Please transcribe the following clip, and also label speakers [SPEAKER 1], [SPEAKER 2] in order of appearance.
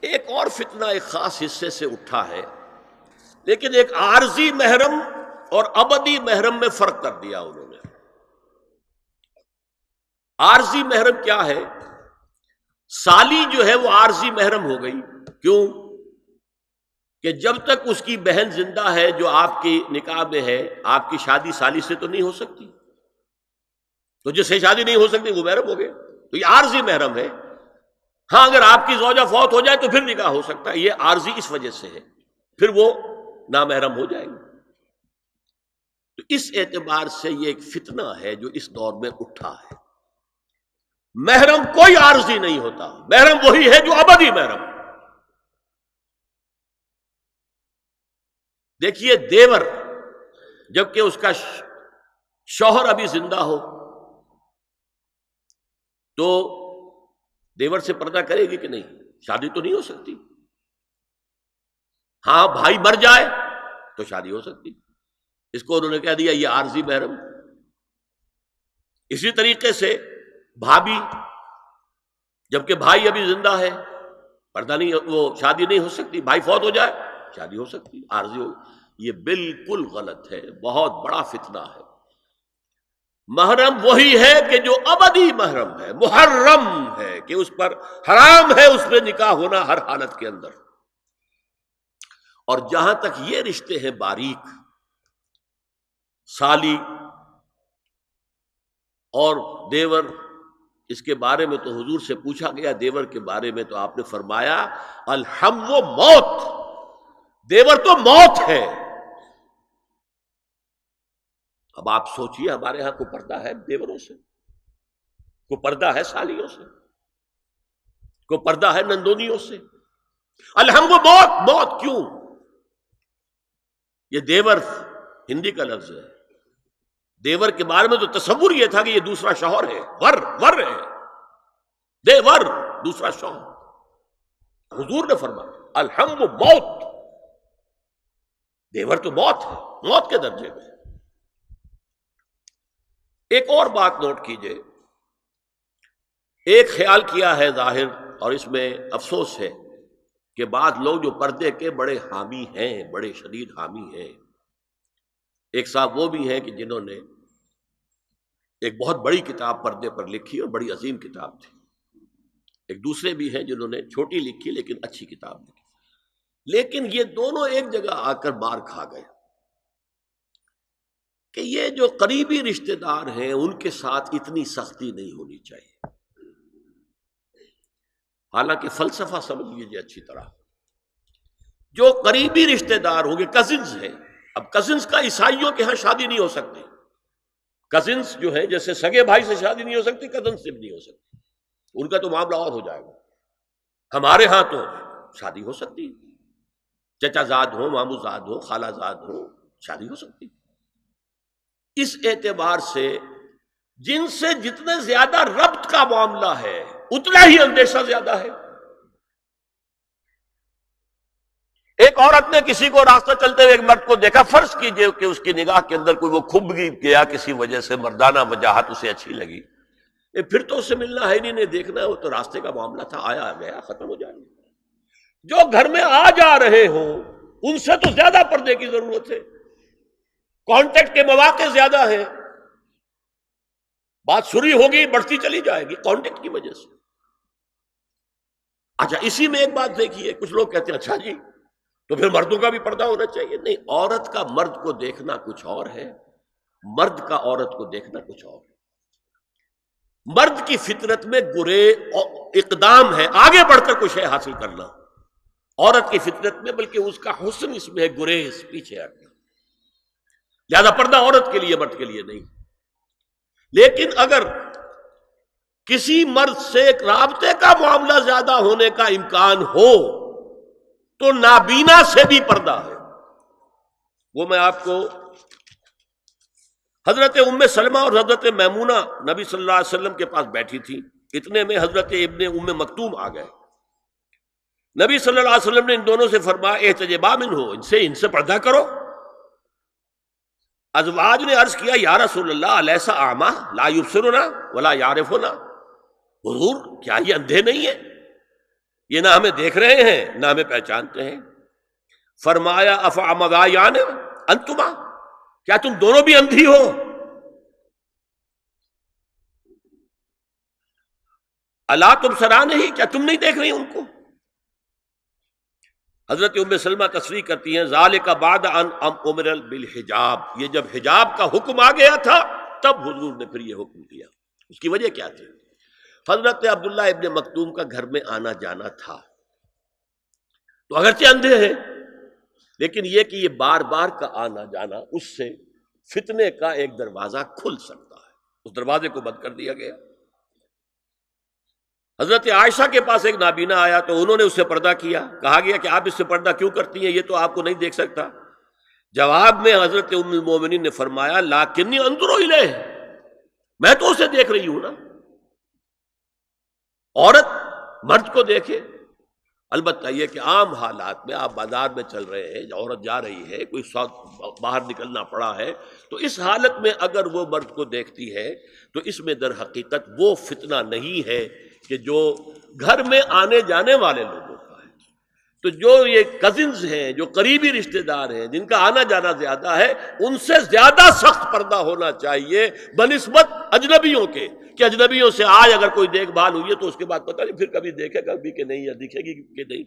[SPEAKER 1] ایک اور فتنہ ایک خاص حصے سے اٹھا ہے، لیکن ایک عارضی محرم اور ابدی محرم میں فرق کر دیا انہوں نے۔ عارضی محرم کیا ہے؟ سالی جو ہے وہ عارضی محرم ہو گئی۔ کیوں؟ کہ جب تک اس کی بہن زندہ ہے جو آپ کی نکاح میں ہے، آپ کی شادی سالی سے تو نہیں ہو سکتی، تو جس سے شادی نہیں ہو سکتی وہ محرم ہو گئے، تو یہ عارضی محرم ہے۔ ہاں اگر آپ کی زوجہ فوت ہو جائے تو پھر نکاح ہو سکتا ہے، یہ عارضی اس وجہ سے ہے، پھر وہ نامحرم ہو جائے گی۔ تو اس اعتبار سے یہ ایک فتنہ ہے جو اس دور میں اٹھا ہے۔ محرم کوئی عارضی نہیں ہوتا، محرم وہی ہے جو ابدی محرم۔ دیکھیے دیور، جبکہ اس کا شوہر ابھی زندہ ہو تو دیور سے پردہ کرے گی کہ نہیں؟ شادی تو نہیں ہو سکتی۔ ہاں بھائی مر جائے تو شادی ہو سکتی، اس کو انہوں نے کہہ دیا یہ عارضی محرم۔ اسی طریقے سے بھابھی، جبکہ بھائی ابھی زندہ ہے، پردہ نہیں، وہ شادی نہیں ہو سکتی، بھائی فوت ہو جائے شادی ہو سکتی، عارضی ہو۔ یہ بالکل غلط ہے، بہت بڑا فتنہ ہے۔ محرم وہی ہے کہ جو ابدی محرم ہے، محرم ہے کہ اس پر حرام ہے اس میں نکاح ہونا ہر حالت کے اندر۔ اور جہاں تک یہ رشتے ہیں باریک، سالی اور دیور، اس کے بارے میں تو حضور سے پوچھا گیا دیور کے بارے میں، تو آپ نے فرمایا الحم و موت، دیور تو موت ہے۔ اب آپ سوچئے ہمارے ہاں کوئی پردہ ہے دیوروں سے؟ کوئی پردہ ہے سالیوں سے؟ کوئی پردہ ہے نندونیوں سے؟ الحم و موت، موت کیوں؟ یہ دیور ہندی کا لفظ ہے، دیور کے بارے میں تو تصور یہ تھا کہ یہ دوسرا شوہر ہے، ور ہے، دیور دوسرا شوہر۔ حضور نے فرمایا الحم و موت، دیور تو موت ہے، موت کے درجے میں۔ ایک اور بات نوٹ کیجئے، ایک خیال کیا ہے ظاہر، اور اس میں افسوس ہے کہ بعض لوگ جو پردے کے بڑے حامی ہیں، بڑے شدید حامی ہیں، ایک صاحب وہ بھی ہیں کہ جنہوں نے ایک بہت بڑی کتاب پردے پر لکھی اور بڑی عظیم کتاب تھی، ایک دوسرے بھی ہیں جنہوں نے چھوٹی لکھی لیکن اچھی کتاب لکھی، لیکن یہ دونوں ایک جگہ آ کر مار کھا گئے کہ یہ جو قریبی رشتہ دار ہیں ان کے ساتھ اتنی سختی نہیں ہونی چاہیے۔ حالانکہ فلسفہ سمجھ لیجیے اچھی طرح، جو قریبی رشتہ دار ہوں گے، کزنز ہیں، اب کزنز کا عیسائیوں کے ہاں شادی نہیں ہو سکتی، کزنز جو ہے جیسے سگے بھائی سے شادی نہیں ہو سکتی، کزن سے بھی نہیں ہو سکتی، ان کا تو معاملہ اور ہو جائے گا۔ ہمارے ہاں تو شادی ہو سکتی، چچا زاد ہو، مامو زاد ہو، خالہ زاد ہو، شادی ہو سکتی۔ اس اعتبار سے جن سے جتنے زیادہ ربط کا معاملہ ہے اتنا ہی اندیشہ زیادہ ہے۔ ایک عورت نے کسی کو راستہ چلتے ہوئے ایک مرد کو دیکھا، فرض کیجئے کہ اس کی نگاہ کے اندر کوئی وہ کھب گیا کسی وجہ سے، مردانہ وجاہت اسے اچھی لگی، پھر تو اسے ملنا ہے نہیں دیکھنا ہے، وہ تو راستے کا معاملہ تھا، آیا گیا ختم ہو جائے گا۔ جو گھر میں آ جا رہے ہوں ان سے تو زیادہ پردے کی ضرورت ہے، کانٹیکٹ کے مواقع زیادہ ہیں، بات سری ہوگی بڑھتی چلی جائے گی کانٹیکٹ کی وجہ سے۔ اچھا اسی میں ایک بات دیکھیے، کچھ لوگ کہتے ہیں اچھا جی تو پھر مردوں کا بھی پردہ ہونا چاہیے۔ نہیں، عورت کا مرد کو دیکھنا کچھ اور ہے، مرد کا عورت کو دیکھنا کچھ اور ہے۔ مرد کی فطرت میں گرے اقدام ہے، آگے بڑھ کر کچھ ہے حاصل کرنا، عورت کی فطرت میں بلکہ اس کا حسن اس میں ہے گریز، پیچھے ہٹنا، لہذا پردہ عورت کے لیے مرد کے لیے نہیں۔ لیکن اگر کسی مرد سے ایک رابطے کا معاملہ زیادہ ہونے کا امکان ہو تو نابینا سے بھی پردہ ہے۔ وہ میں آپ کو حضرت ام سلمہ اور حضرت میمونہ نبی صلی اللہ علیہ وسلم کے پاس بیٹھی تھی، اتنے میں حضرت ابن ام مکتوم آ گئے۔ نبی صلی اللہ علیہ وسلم نے ان دونوں سے فرمایا احتجبا منہ، ان سے پردہ کرو۔ ازواج نے عرض کیا یا رسول اللہ الیس اعمی لا یبصرنا ولا یعرفنا، حضور کیا یہ اندھے نہیں ہیں؟ یہ نہ ہمیں دیکھ رہے ہیں نہ ہمیں پہچانتے ہیں۔ فرمایا افعمغایان انتما، کیا تم دونوں بھی اندھی ہو؟ الا تبصران ہی، کیا تم نہیں دیکھ رہی ان کو؟ حضرت ام سلمہ تصریح کرتی ہیں ذالک بعد ان امر بالحجاب، یہ جب حجاب کا حکم آ گیا تھا تب حضور نے پھر یہ حکم دیا۔ اس کی وجہ کیا تھی؟ حضرت عبداللہ ابن مکتوم کا گھر میں آنا جانا تھا، تو اگرچہ اندھے ہیں لیکن یہ کہ یہ بار بار کا آنا جانا اس سے فتنے کا ایک دروازہ کھل سکتا ہے، اس دروازے کو بند کر دیا گیا۔ حضرت عائشہ کے پاس ایک نابینا آیا تو انہوں نے اس سے پردہ کیا، کہا گیا کہ آپ اس سے پردہ کیوں کرتی ہیں، یہ تو آپ کو نہیں دیکھ سکتا۔ جواب میں حضرت ام المومنین نے فرمایا لاکنی انظر الیہ، میں تو اسے دیکھ رہی ہوں نا۔ عورت مرد کو دیکھے، البتہ یہ کہ عام حالات میں آپ بازار میں چل رہے ہیں، عورت جا رہی ہے، کوئی باہر نکلنا پڑا ہے، تو اس حالت میں اگر وہ مرد کو دیکھتی ہے تو اس میں در حقیقت وہ فتنہ نہیں ہے کہ جو گھر میں آنے جانے والے لوگوں کا ہے۔ تو جو یہ کزنز ہیں، جو قریبی رشتہ دار ہیں، جن کا آنا جانا زیادہ ہے، ان سے زیادہ سخت پردہ ہونا چاہیے بنسبت اجنبیوں کے، کہ اجنبیوں سے آج اگر کوئی دیکھ بھال ہوئی ہے تو اس کے بعد پتہ نہیں پھر کبھی دیکھے گا بھی کہ نہیں، یا دکھے گی کہ نہیں۔